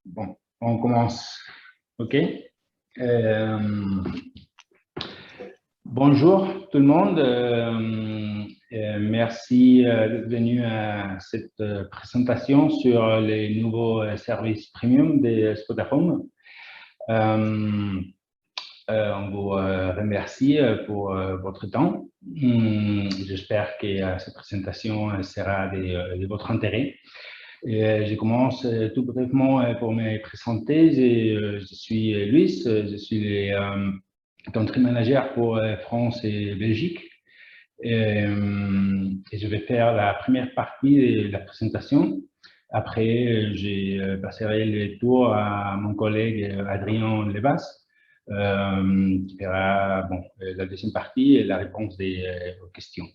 Bon, on commence. OK. Bonjour tout le monde. Merci d'être venu à cette présentation sur les nouveaux services premium de Spotahome. On vous remercie pour votre temps. J'espère que cette présentation sera de votre intérêt. Je commence tout brièvement pour me présenter. Je suis Luis, je suis le country manager pour France et Belgique. Et je vais faire la première partie de la présentation. Après, je passerai le tour à mon collègue Adrien Levas, qui fera la deuxième partie et la réponse aux questions.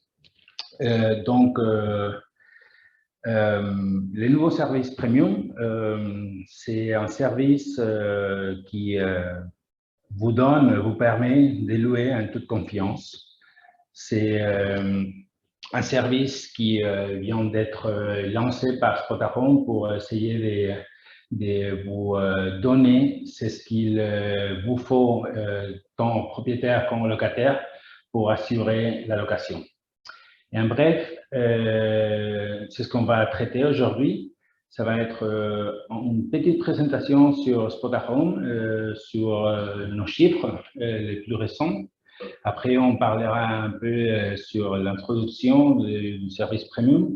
Les nouveaux services premium, c'est un service qui vous permet de louer en toute confiance. C'est un service qui vient d'être lancé par Spotahome pour essayer de vous donner ce qu'il vous faut, tant propriétaire qu'en locataire, pour assurer la location. Et en bref, c'est ce qu'on va traiter aujourd'hui. Ça va être une petite présentation sur Spotahome, sur nos chiffres les plus récents. Après, on parlera un peu sur l'introduction du service premium.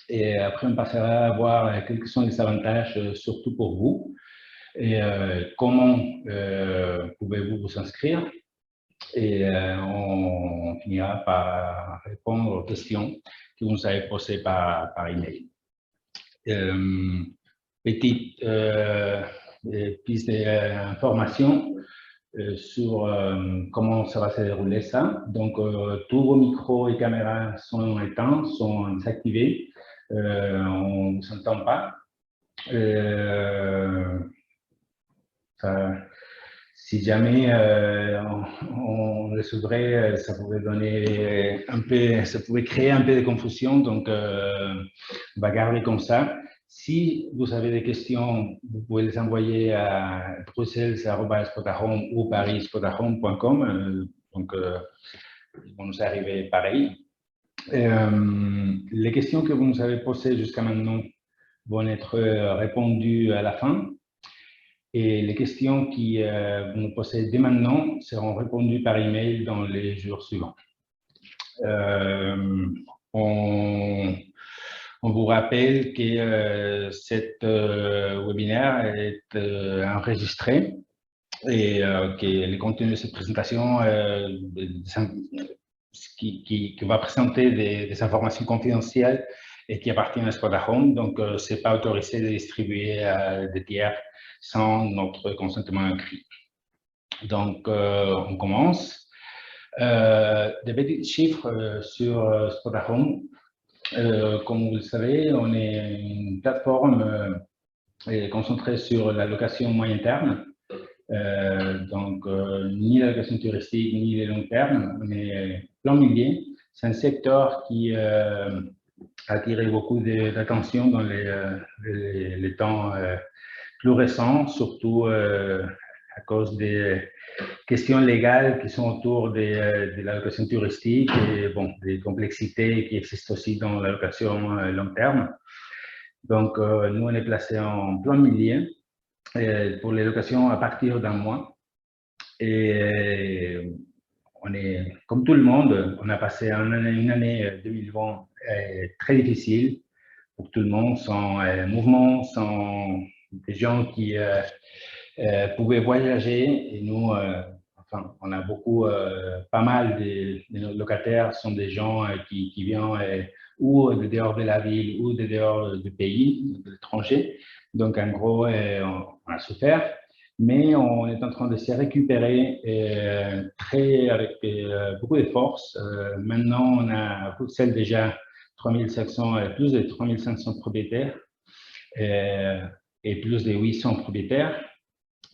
Et après, on passera à voir quels sont les avantages, surtout pour vous, et comment pouvez-vous vous inscrire. Et on finira par répondre aux questions que vous nous avez posées par email. Petite piste d'information sur comment ça va se dérouler ça. Donc, tous vos micros et caméras sont éteints, sont désactivés. On ne s'entend pas. Si jamais on les ouvrait, ça pouvait donner un peu, ça pouvait créer un peu de confusion. Donc, on va garder comme ça. Si vous avez des questions, vous pouvez les envoyer à bruxelles@spotahome ou paris@spotahome.com. Donc, ils vont nous arriver pareil. Les questions que vous nous avez posées jusqu'à maintenant vont être répondues à la fin. Et les questions qui vous nous posez dès maintenant seront répondues par email dans les jours suivants. On vous rappelle que cet webinaire est enregistré et que le contenu de cette présentation qui va présenter des informations confidentielles et qui appartiennent à Spotahome. Donc, ce n'est pas autorisé de distribuer à des tiers sans notre consentement écrit. Donc, on commence. Des petits chiffres sur Spotahome. Comme vous le savez, on est une plateforme concentrée sur la location moyen terme. Donc, ni la location touristique, ni les long terme, mais plein milieu. C'est un secteur qui a attiré beaucoup d'attention dans les temps plus récents, surtout à cause des questions légales qui sont autour de la location touristique et bon, des complexités qui existent aussi dans la location long terme. Donc, nous, on est placé en plein milieu pour les locations à partir d'un mois. Et on est, comme tout le monde, on a passé une année 2020 très difficile pour tout le monde, sans mouvement, sans des gens qui pouvaient voyager. Et nous, enfin, on a beaucoup, pas mal de nos locataires sont des gens qui viennent ou de dehors de la ville ou de dehors du pays, de l'étranger. Donc, en gros, on a souffert, mais on est en train de se récupérer avec beaucoup de force. Maintenant, on a à Bruxelles déjà 3500, plus de 3500 propriétaires et plus de 800 propriétaires.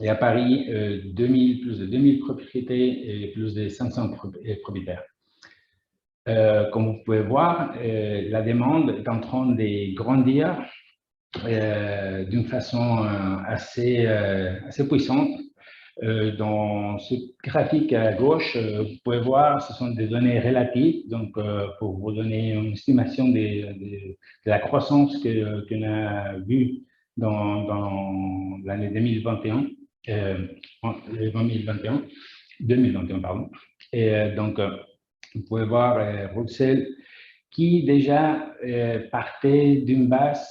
Et à Paris, plus de 2000 propriétés et plus de 500 propriétaires. Comme vous pouvez voir, la demande est en train de grandir d'une façon assez puissante. Dans ce graphique à gauche, vous pouvez voir, ce sont des données relatives, donc pour vous donner une estimation de la croissance qu'on a vue dans l'année 2021, 2021, pardon. Et donc, vous pouvez voir Bruxelles qui déjà partait d'une base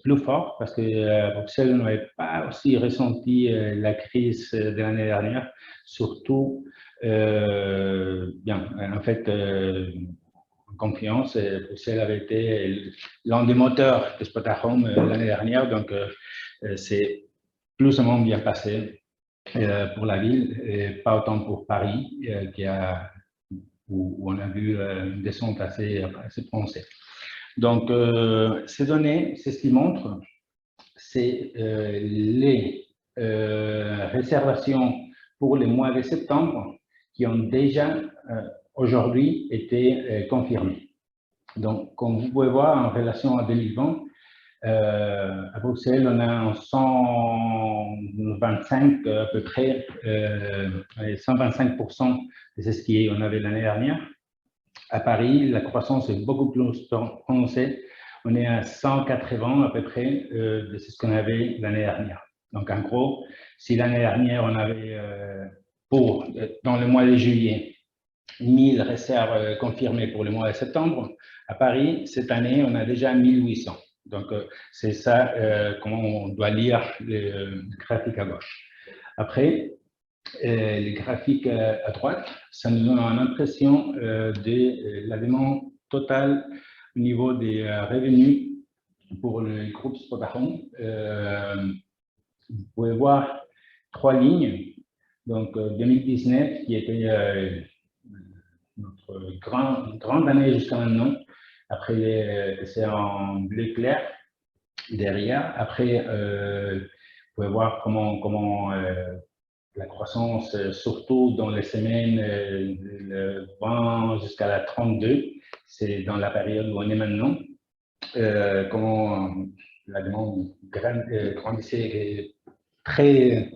plus forte parce que Bruxelles n'avait pas aussi ressenti la crise de l'année dernière, surtout, bien, en fait, en confiance, Bruxelles avait été l'un des moteurs de Spotahome l'année dernière, donc c'est plus ou moins bien passé pour la ville, et pas autant pour Paris, où on a vu une descente assez prononcée. Donc, ces données, c'est ce qui montre, c'est les réservations pour le mois de septembre qui ont déjà aujourd'hui été confirmées. Donc, comme vous pouvez voir, en relation à 2020, à Bruxelles, on a 125 à peu près, 125% de ce qu'on avait l'année dernière. À Paris, la croissance est beaucoup plus prononcée. On est à 180 à peu près de ce qu'on avait l'année dernière. Donc, en gros, si l'année dernière, on avait, dans le mois de juillet, 1000 réserves confirmées pour le mois de septembre, à Paris, cette année, on a déjà 1800. Donc, c'est ça comment on doit lire le graphique à gauche. Après, les graphiques à droite, ça nous donne une impression de la demande totale au niveau des revenus pour le groupe Spotahome. Vous pouvez voir 3 lignes. Donc, 2019, qui était notre grande année jusqu'à maintenant. Après, c'est en bleu clair derrière. Après, vous pouvez voir comment la croissance, surtout dans les semaines le 20 jusqu'à la 32, c'est dans la période où on est maintenant, comment la demande grandissait très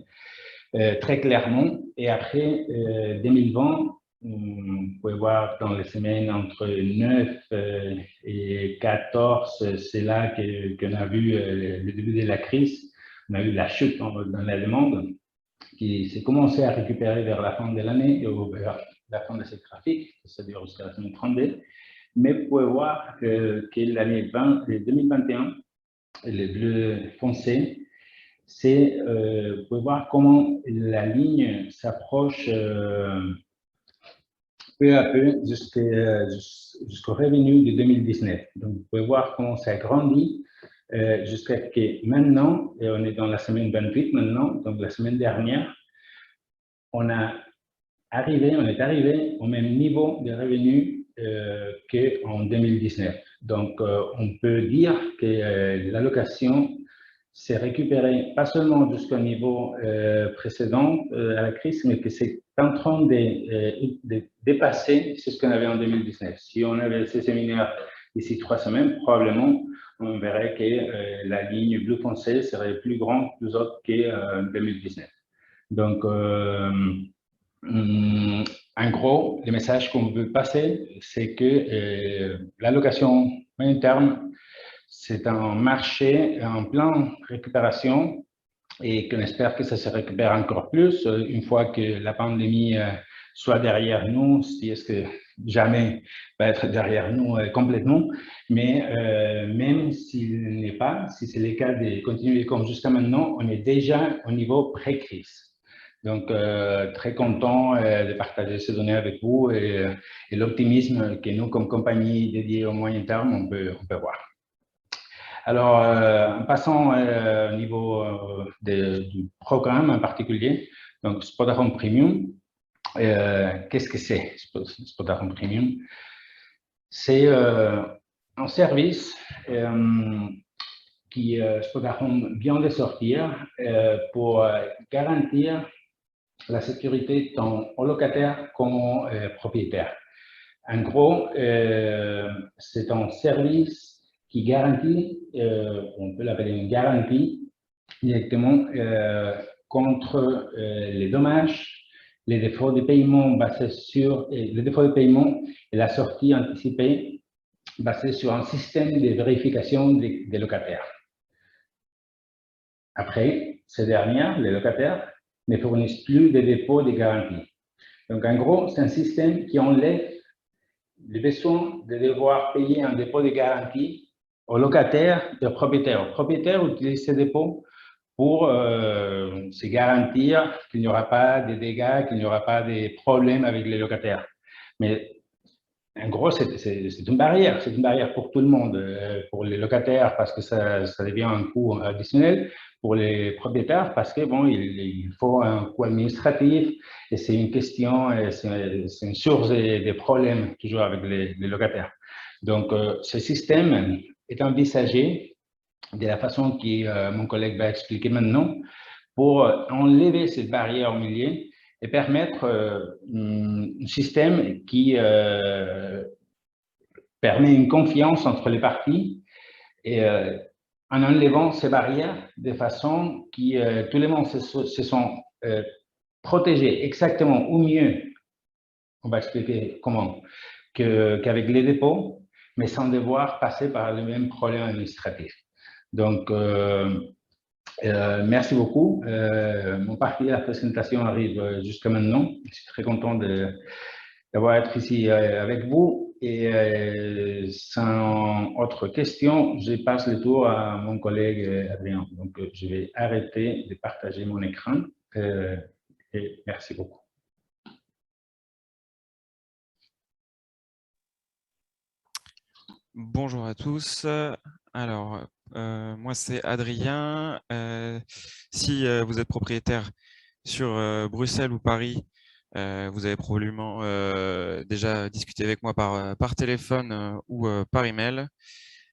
clairement. Et après 2020, vous pouvez voir dans les semaines entre 9 et 14, c'est là qu'on a vu le début de la crise. On a eu la chute dans la demande qui s'est commencé à récupérer vers la fin de l'année et vers la fin de ce graphique, c'est-à-dire jusqu'à la semaine 32. Mais vous pouvez voir que l'année 2021, le bleu foncé, vous pouvez voir comment la ligne s'approche peu à peu jusqu'au revenu de 2019. Donc, vous pouvez voir comment ça grandit jusqu'à que maintenant, et on est dans la semaine 28 maintenant, donc la semaine dernière, on est arrivé au même niveau de revenus qu'en 2019. Donc, on peut dire que l'allocation s'est récupérée pas seulement jusqu'au niveau précédent à la crise, mais que c'est en train de dépasser ce qu'on avait en 2019. Si on avait ces séminaires d'ici 3 semaines, probablement, on verrait que la ligne bleu foncé serait plus grande, plus haute qu'en 2019. Donc, en gros, le message qu'on veut passer, c'est que l'allocation moyen terme, c'est un marché en pleine récupération et qu'on espère que ça se récupère encore plus une fois que la pandémie soit derrière nous, si est-ce que jamais va être derrière nous complètement, mais même s'il n'est pas, si c'est le cas de continuer comme jusqu'à maintenant, on est déjà au niveau pré-crise. Donc, très content de partager ces données avec vous et l'optimisme que nous, comme compagnie dédiée au moyen terme, on peut voir. Alors, en passant au niveau du programme en particulier, donc Spotahome Premium, qu'est-ce que c'est Spotahome Premium? C'est un service qui Spotahome vient de sortir pour garantir la sécurité tant aux locataires qu'aux propriétaires. En gros, c'est un service qui garantit, on peut l'appeler une garantie directement contre les dommages, les défauts de paiement basés sur les défauts de paiement et la sortie anticipée basée sur un système de vérification des locataires. Après, ces dernières, les locataires, ne fournissent plus de dépôts de garantie. Donc, en gros, c'est un système qui enlève le besoin de devoir payer un dépôt de garantie aux locataires et aux propriétaires. Les propriétaires utilisent ces dépôts pour se garantir qu'il n'y aura pas de dégâts, qu'il n'y aura pas de problèmes avec les locataires. Mais en gros, c'est une barrière pour tout le monde, pour les locataires parce que ça devient un coût additionnel, pour les propriétaires parce que bon, il faut un coût administratif et c'est une question, c'est une source de problèmes toujours avec les locataires. Donc, ce système est envisagé de la façon que mon collègue va expliquer maintenant pour enlever cette barrière au milieu et permettre un système qui permet une confiance entre les parties et en enlevant ces barrières de façon que tout le monde se sont protégés exactement ou mieux, on va expliquer comment, qu'avec les dépôts, mais sans devoir passer par les mêmes problèmes administratifs. Donc, merci beaucoup. Mon partie de la présentation arrive jusqu'à maintenant. Je suis très content d'avoir été ici avec vous. Et sans autre question, je passe le tour à mon collègue Adrien. Donc, je vais arrêter de partager mon écran. Et merci beaucoup. Bonjour à tous. Alors, moi, c'est Adrien. Si vous êtes propriétaire sur Bruxelles ou Paris, vous avez probablement déjà discuté avec moi par téléphone ou par email.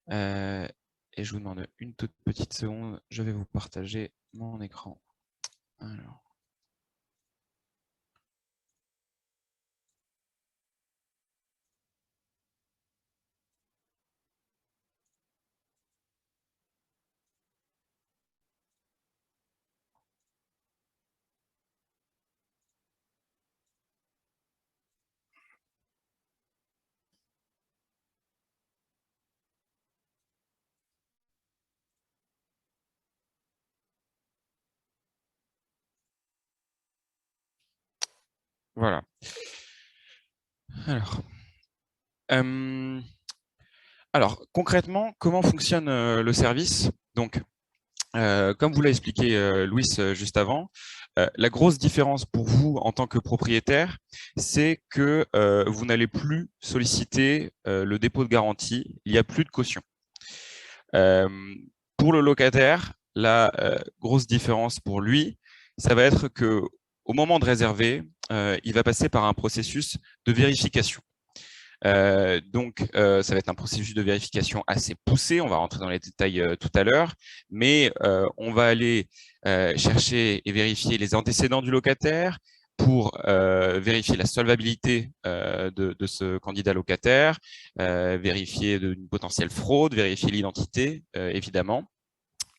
Et je vous demande une toute petite seconde. Je vais vous partager mon écran. Alors. Voilà. Alors, concrètement, comment fonctionne le service? Donc, comme vous l'a expliqué Louis juste avant, la grosse différence pour vous en tant que propriétaire, c'est que vous n'allez plus solliciter le dépôt de garantie, il n'y a plus de caution. Pour le locataire, la grosse différence pour lui, ça va être que au moment de réserver, il va passer par un processus de vérification. Donc, ça va être un processus de vérification assez poussé. On va rentrer dans les détails tout à l'heure, mais on va aller chercher et vérifier les antécédents du locataire pour vérifier la solvabilité de ce candidat locataire, vérifier une potentielle fraude, vérifier l'identité, évidemment.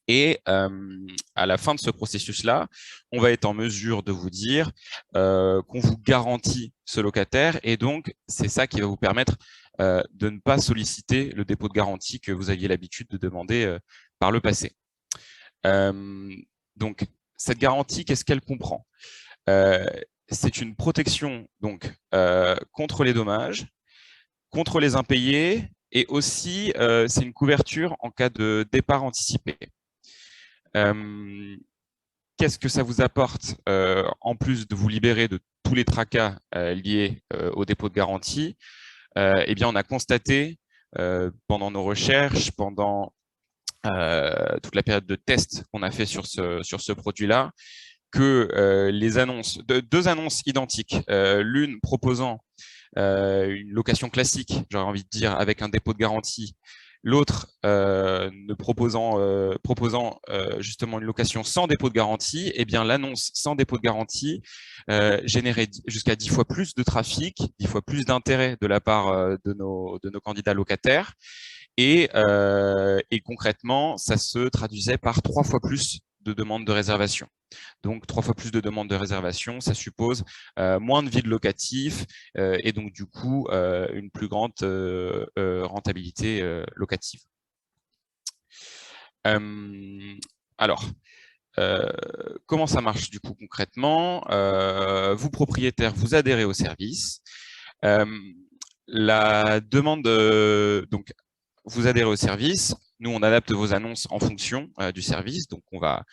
Et à la fin de ce processus-là, on va être en mesure de vous dire qu'on vous garantit ce locataire. Et donc, c'est ça qui va vous permettre de ne pas solliciter le dépôt de garantie que vous aviez l'habitude de demander par le passé. Donc, cette garantie, qu'est-ce qu'elle comprend? C'est une protection donc, contre les dommages, contre les impayés, et aussi, c'est une couverture en cas de départ anticipé. Qu'est-ce que ça vous apporte en plus de vous libérer de tous les tracas liés au dépôt de garantie? Eh bien, on a constaté pendant nos recherches, pendant toute la période de test qu'on a fait sur ce produit-là, que les annonces, deux annonces identiques, l'une proposant une location classique, j'aurais envie de dire, avec un dépôt de garantie, l'autre proposant justement une location sans dépôt de garantie, eh bien l'annonce sans dépôt de garantie générait jusqu'à 10 fois plus de trafic, 10 fois plus d'intérêt de la part de nos candidats locataires. Et concrètement, ça se traduisait par 3 fois plus de demandes de réservation. Donc, 3 fois plus de demandes de réservation, ça suppose moins de vide locatif et donc, du coup, une plus grande rentabilité locative. Alors, comment ça marche du coup concrètement? Vous, propriétaires, vous adhérez au service. La demande, donc, vous adhérez au service. Nous, on adapte vos annonces en fonction du service. Donc, on va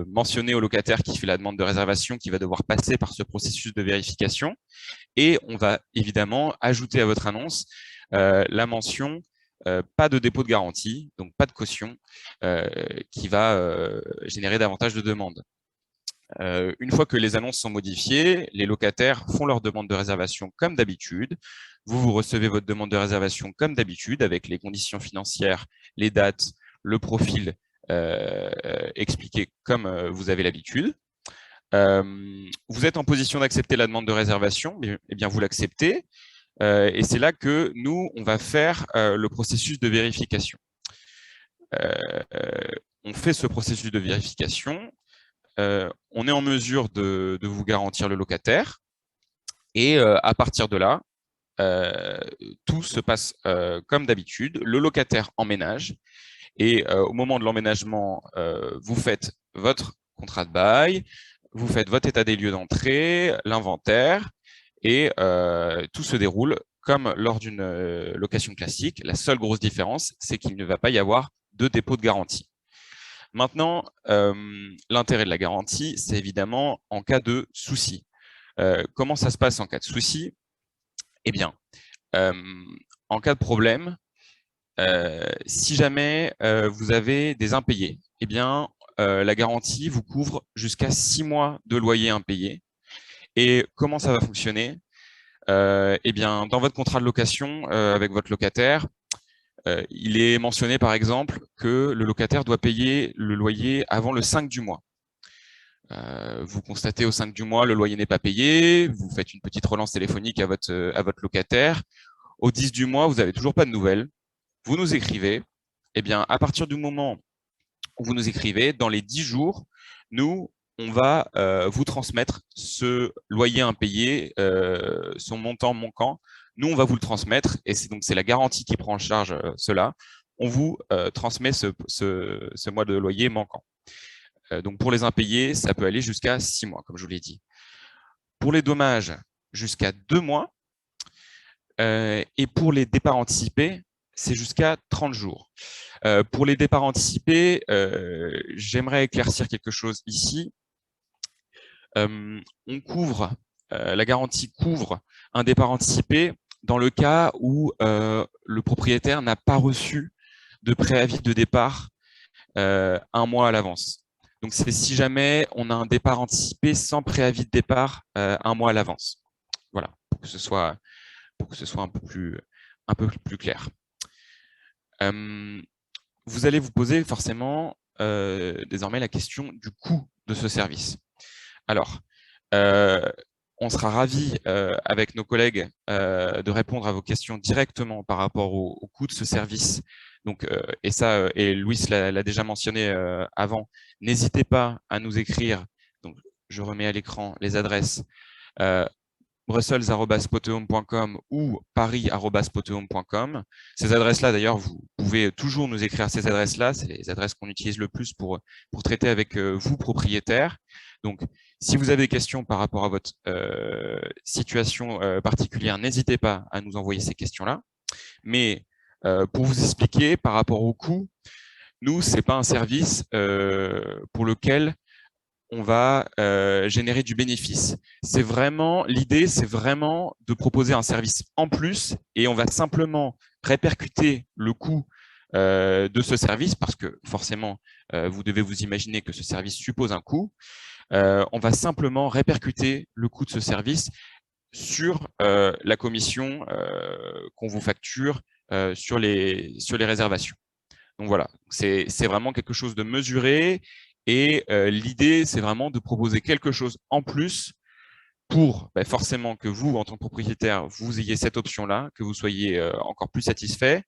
mentionner au locataire qui fait la demande de réservation qu'il va devoir passer par ce processus de vérification. Et on va évidemment ajouter à votre annonce la mention pas de dépôt de garantie, donc pas de caution, qui va générer davantage de demandes. Une fois que les annonces sont modifiées, les locataires font leur demande de réservation comme d'habitude. Vous recevez votre demande de réservation comme d'habitude avec les conditions financières, les dates, le profil expliqué comme vous avez l'habitude. Vous êtes en position d'accepter la demande de réservation, eh bien vous l'acceptez. Et c'est là que nous, on va faire le processus de vérification. On fait ce processus de vérification. On est en mesure de vous garantir le locataire. Et à partir de là, tout se passe comme d'habitude. Le locataire emménage. Et au moment de l'emménagement, vous faites votre contrat de bail, vous faites votre état des lieux d'entrée, l'inventaire, et tout se déroule comme lors d'une location classique. La seule grosse différence, c'est qu'il ne va pas y avoir de dépôt de garantie. Maintenant, l'intérêt de la garantie, c'est évidemment en cas de souci. Comment ça se passe en cas de souci? Eh bien, en cas de problème, si jamais vous avez des impayés, eh bien, la garantie vous couvre jusqu'à 6 mois de loyer impayé. Et comment ça va fonctionner? Eh bien, dans votre contrat de location avec votre locataire, il est mentionné par exemple que le locataire doit payer le loyer avant le 5 du mois. Vous constatez au 5 du mois, le loyer n'est pas payé, vous faites une petite relance téléphonique à votre locataire. Au 10 du mois, vous n'avez toujours pas de nouvelles. Vous nous écrivez. Eh bien, à partir du moment où vous nous écrivez, dans les 10 jours, nous, on va vous transmettre ce loyer impayé, son montant manquant. Nous, on va vous le transmettre et c'est la garantie qui prend en charge cela. On vous transmet ce mois de loyer manquant. Donc, pour les impayés, ça peut aller jusqu'à 6 mois, comme je vous l'ai dit. Pour les dommages, jusqu'à 2 mois. Et pour les départs anticipés, c'est jusqu'à 30 jours. Pour les départs anticipés, j'aimerais éclaircir quelque chose ici. La garantie couvre un départ anticipé dans le cas où le propriétaire n'a pas reçu de préavis de départ 1 mois à l'avance. Donc, c'est si jamais on a un départ anticipé sans préavis de départ 1 mois à l'avance. Voilà, pour que ce soit un peu plus clair. Vous allez vous poser forcément désormais la question du coût de ce service. Alors, on sera ravis avec nos collègues de répondre à vos questions directement par rapport au coût de ce service. Donc, et Louis l'a déjà mentionné avant, n'hésitez pas à nous écrire. Donc, je remets à l'écran les adresses brussels@spotehome.com ou paris@spotehome.com. Ces adresses-là, d'ailleurs, vous pouvez toujours nous écrire ces adresses-là. C'est les adresses qu'on utilise le plus pour traiter avec vous, propriétaires. Donc, si vous avez des questions par rapport à votre situation particulière, n'hésitez pas à nous envoyer ces questions-là. Mais pour vous expliquer, par rapport au coût, nous, ce n'est pas un service pour lequel on va générer du bénéfice. L'idée, c'est vraiment de proposer un service en plus et on va simplement répercuter le coût de ce service parce que forcément, vous devez vous imaginer que ce service suppose un coût. On va simplement répercuter le coût de ce service sur la commission qu'on vous facture sur les réservations. Donc voilà, c'est vraiment quelque chose de mesuré. Et l'idée, c'est vraiment de proposer quelque chose en plus pour forcément que vous, en tant que propriétaire, vous ayez cette option-là, que vous soyez encore plus satisfait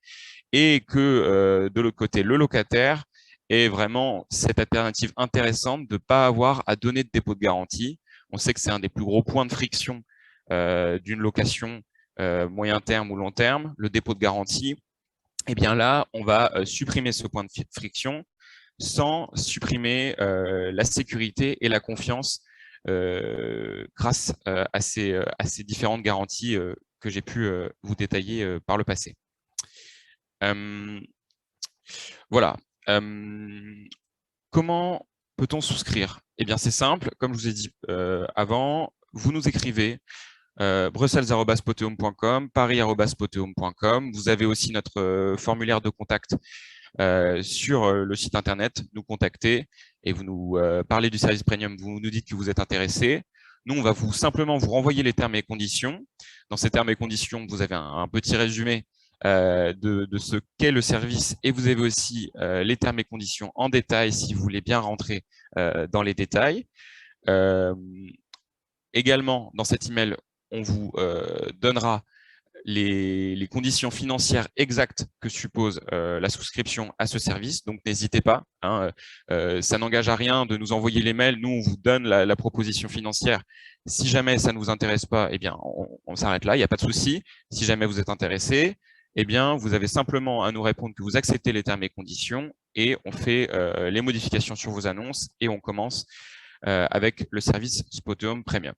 et que de l'autre côté, le locataire ait vraiment cette alternative intéressante de ne pas avoir à donner de dépôt de garantie. On sait que c'est un des plus gros points de friction d'une location moyen terme ou long terme, le dépôt de garantie. Et bien là, on va supprimer ce point de friction sans supprimer la sécurité et la confiance grâce à ces différentes garanties que j'ai pu vous détailler par le passé. Voilà. Comment peut-on souscrire? Eh bien, c'est simple. Comme je vous ai dit avant, vous nous écrivez bruxelles@spoteum.com, paris@spoteum.com. Vous avez aussi notre formulaire de contact sur le site internet, nous contacter et vous nous parlez du service premium, vous nous dites que vous êtes intéressé. Nous, on va simplement vous renvoyer les termes et conditions. Dans ces termes et conditions, vous avez un petit résumé de ce qu'est le service et vous avez aussi les termes et conditions en détail si vous voulez bien rentrer dans les détails. Également, dans cet email, on vous donnera les conditions financières exactes que suppose la souscription à ce service. Donc, n'hésitez pas. Hein, ça n'engage à rien de nous envoyer les mails. Nous, on vous donne la proposition financière. Si jamais ça ne vous intéresse pas, eh bien, on s'arrête là. Il n'y a pas de souci. Si jamais vous êtes intéressé, eh bien, vous avez simplement à nous répondre que vous acceptez les termes et conditions et on fait les modifications sur vos annonces et on commence avec le service Spoteum Premium.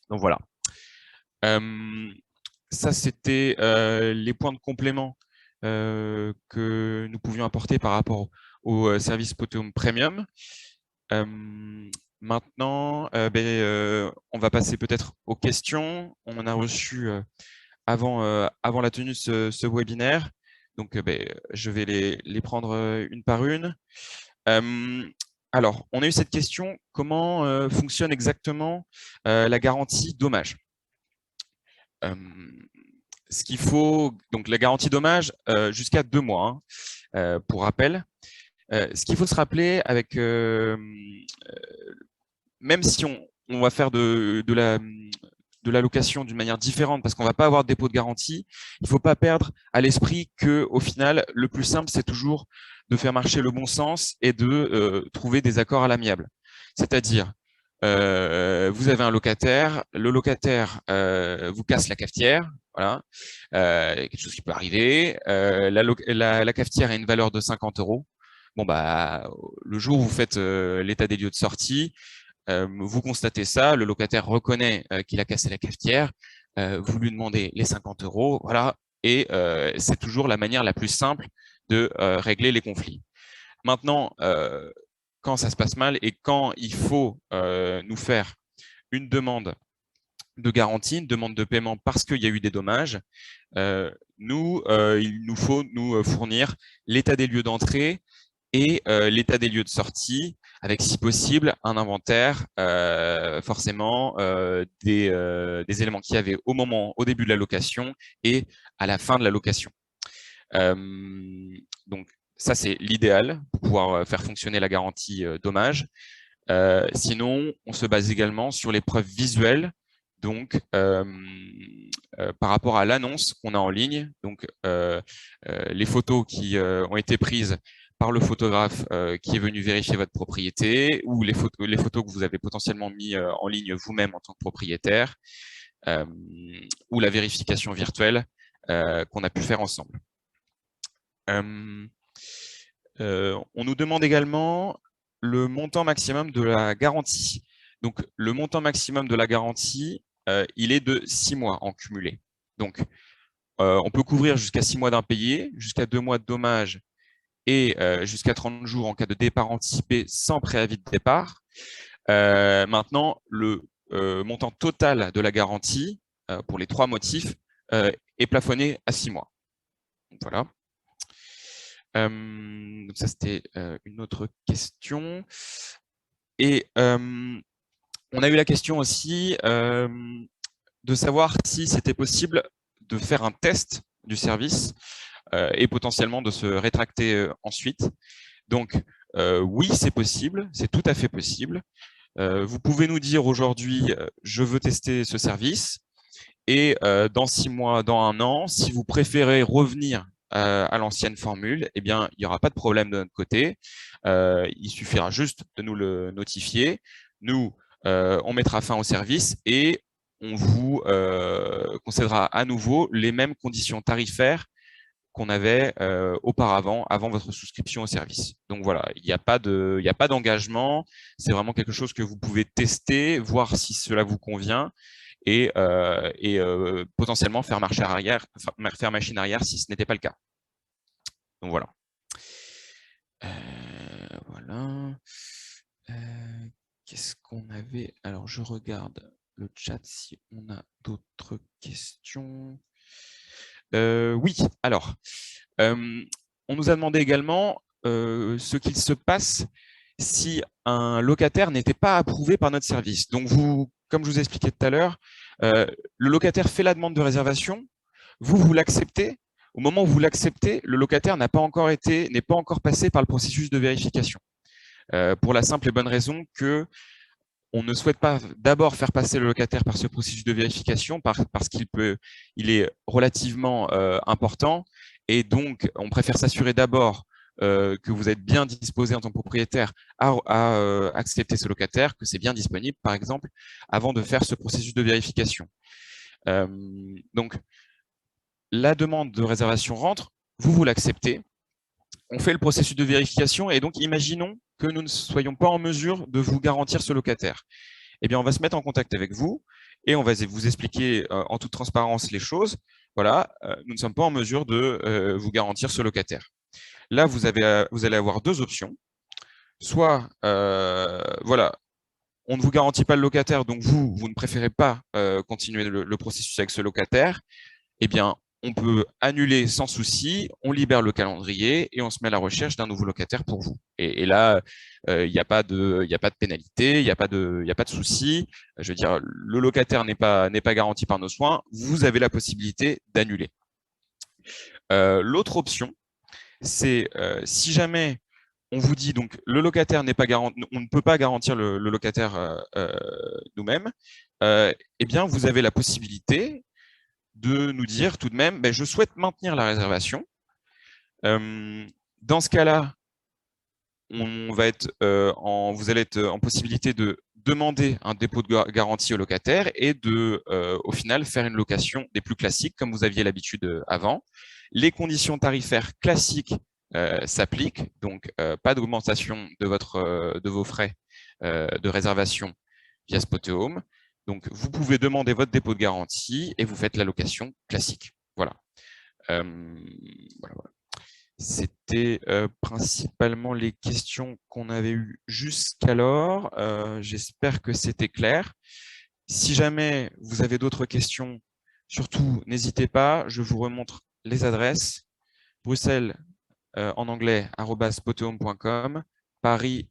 Donc, voilà. Ça, c'était les points de complément que nous pouvions apporter par rapport au service Spoteum Premium. Maintenant, on va passer peut-être aux questions. On en a reçu avant la tenue de ce webinaire. Donc, je vais les prendre une par une. Alors, on a eu cette question, comment fonctionne exactement la garantie dommage? Ce qu'il faut, donc la garantie dommage jusqu'à 2 mois, hein, pour rappel. Ce qu'il faut se rappeler avec, même si on va faire de la location d'une manière différente parce qu'on va pas avoir de dépôt de garantie, il faut pas perdre à l'esprit que au final, le plus simple, c'est toujours de faire marcher le bon sens et de trouver des accords à l'amiable. C'est-à-dire, vous avez un locataire, le locataire vous casse la cafetière, voilà, quelque chose qui peut arriver. La cafetière a une valeur de 50 €. Bon, bah, le jour où vous faites l'état des lieux de sortie, vous constatez ça, le locataire reconnaît qu'il a cassé la cafetière, vous lui demandez les 50 €, voilà, et c'est toujours la manière la plus simple de régler les conflits. Maintenant, quand ça se passe mal et quand il faut nous faire une demande de garantie, une demande de paiement parce qu'il y a eu des dommages, il nous faut nous fournir l'état des lieux d'entrée et l'état des lieux de sortie, avec si possible un inventaire forcément des éléments qu'il y avait au début de la location et à la fin de la location. Donc ça, c'est l'idéal pour pouvoir faire fonctionner la garantie dommage. Sinon, on se base également sur les preuves visuelles, donc par rapport à l'annonce qu'on a en ligne, donc les photos qui ont été prises par le photographe qui est venu vérifier votre propriété, ou les photos que vous avez potentiellement mis en ligne vous-même en tant que propriétaire, ou la vérification virtuelle qu'on a pu faire ensemble. On nous demande également le montant maximum de la garantie. Donc, le montant maximum de la garantie, il est de 6 mois en cumulé. Donc, on peut couvrir jusqu'à 6 mois d'impayés, jusqu'à 2 mois de dommages et jusqu'à 30 jours en cas de départ anticipé sans préavis de départ. Maintenant, le montant total de la garantie pour les 3 motifs est plafonné à 6 mois. Donc, voilà. Donc ça, c'était une autre question. Et on a eu la question aussi de savoir si c'était possible de faire un test du service et potentiellement de se rétracter ensuite. Donc, oui, c'est possible, c'est tout à fait possible. Vous pouvez nous dire aujourd'hui, je veux tester ce service. Et dans 6 mois, dans 1 an, si vous préférez revenir à l'ancienne formule, eh bien, il n'y aura pas de problème de notre côté. Il suffira juste de nous le notifier. Nous, on mettra fin au service et on vous concédera à nouveau les mêmes conditions tarifaires qu'on avait auparavant, avant votre souscription au service. Donc voilà, il n'y a pas d'engagement. C'est vraiment quelque chose que vous pouvez tester, voir si cela vous convient et potentiellement faire faire machine arrière si ce n'était pas le cas. Donc voilà. Voilà. Qu'est-ce qu'on avait? Alors, je regarde le chat si on a d'autres questions. Oui, alors, on nous a demandé également ce qu'il se passe si un locataire n'était pas approuvé par notre service. Donc, comme je vous ai expliqué tout à l'heure, le locataire fait la demande de réservation, vous l'acceptez. Au moment où vous l'acceptez, le locataire n'est pas encore passé par le processus de vérification. Pour la simple et bonne raison que on ne souhaite pas d'abord faire passer le locataire par ce processus de vérification parce qu'il est relativement important et donc on préfère s'assurer d'abord que vous êtes bien disposé en tant que propriétaire à accepter ce locataire, que c'est bien disponible par exemple, avant de faire ce processus de vérification. Donc la demande de réservation rentre, vous l'acceptez, on fait le processus de vérification et donc imaginons que nous ne soyons pas en mesure de vous garantir ce locataire. Eh bien, on va se mettre en contact avec vous et on va vous expliquer en toute transparence les choses. Voilà, nous ne sommes pas en mesure de vous garantir ce locataire. Là, vous allez avoir deux options. Soit, voilà, on ne vous garantit pas le locataire, donc vous ne préférez pas continuer le processus avec ce locataire. Eh bien, on peut annuler sans souci, on libère le calendrier et on se met à la recherche d'un nouveau locataire pour vous. Et là, il n'y a pas de pénalité, il n'y a pas de souci. Je veux dire, le locataire n'est pas garanti par nos soins. Vous avez la possibilité d'annuler. L'autre option, c'est si jamais on vous dit donc le locataire n'est pas garanti, on ne peut pas garantir le locataire nous-mêmes, eh bien, vous avez la possibilité de nous dire tout de même, je souhaite maintenir la réservation. Dans ce cas-là, vous allez être en possibilité de demander un dépôt de garantie au locataire et de, au final, faire une location des plus classiques comme vous aviez l'habitude avant. Les conditions tarifaires classiques s'appliquent, donc pas d'augmentation de vos frais de réservation via Spoteum. Donc, vous pouvez demander votre dépôt de garantie et vous faites la location classique. Voilà. Voilà. C'était principalement les questions qu'on avait eues jusqu'alors. J'espère que c'était clair. Si jamais vous avez d'autres questions, surtout, n'hésitez pas. Je vous remontre les adresses. Bruxelles, en anglais, @spoteum.com, Paris,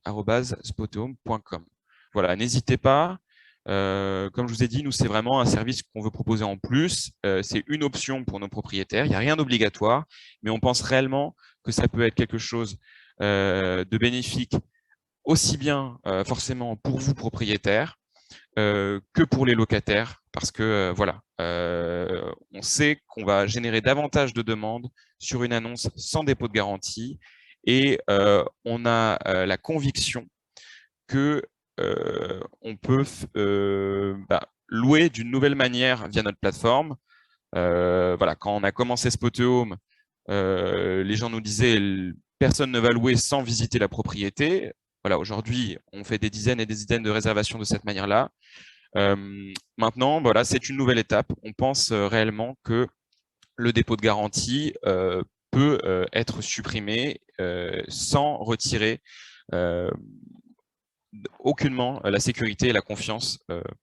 @spoteum.com. Voilà, n'hésitez pas. Comme je vous ai dit, nous, c'est vraiment un service qu'on veut proposer en plus. C'est une option pour nos propriétaires. Il n'y a rien d'obligatoire, mais on pense réellement que ça peut être quelque chose de bénéfique, aussi bien forcément pour vous, propriétaires, que pour les locataires, parce que voilà, on sait qu'on va générer davantage de demandes sur une annonce sans dépôt de garantie et on a la conviction que on peut louer d'une nouvelle manière via notre plateforme. Voilà, quand on a commencé Spoteum, les gens nous disaient personne ne va louer sans visiter la propriété. Voilà, aujourd'hui, on fait des dizaines et des dizaines de réservations de cette manière-là. Maintenant, voilà, c'est une nouvelle étape. On pense réellement que le dépôt de garantie peut être supprimé sans retirer aucunement la sécurité et la confiance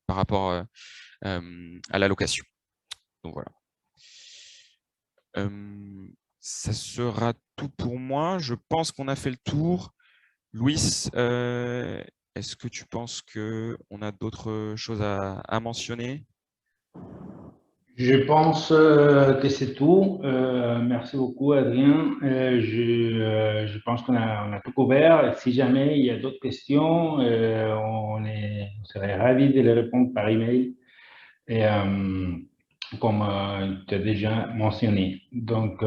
par rapport à la location. Donc voilà. Ça sera tout pour moi. Je pense qu'on a fait le tour. Louis, est-ce que tu penses qu'on a d'autres choses à mentionner? Je pense que c'est tout. Merci beaucoup, Adrien. Je pense on a tout couvert. Si jamais il y a d'autres questions, on serait ravis de les répondre par email. Et comme tu as déjà mentionné. Donc,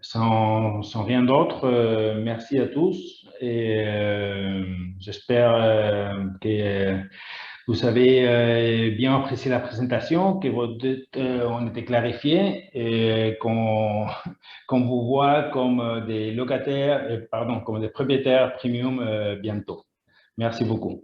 sans rien d'autre, merci à tous et j'espère que vous avez bien apprécié la présentation, que vos doutes ont été clarifiés et qu'on vous voit comme des locataires, pardon, comme des propriétaires premium bientôt. Merci beaucoup.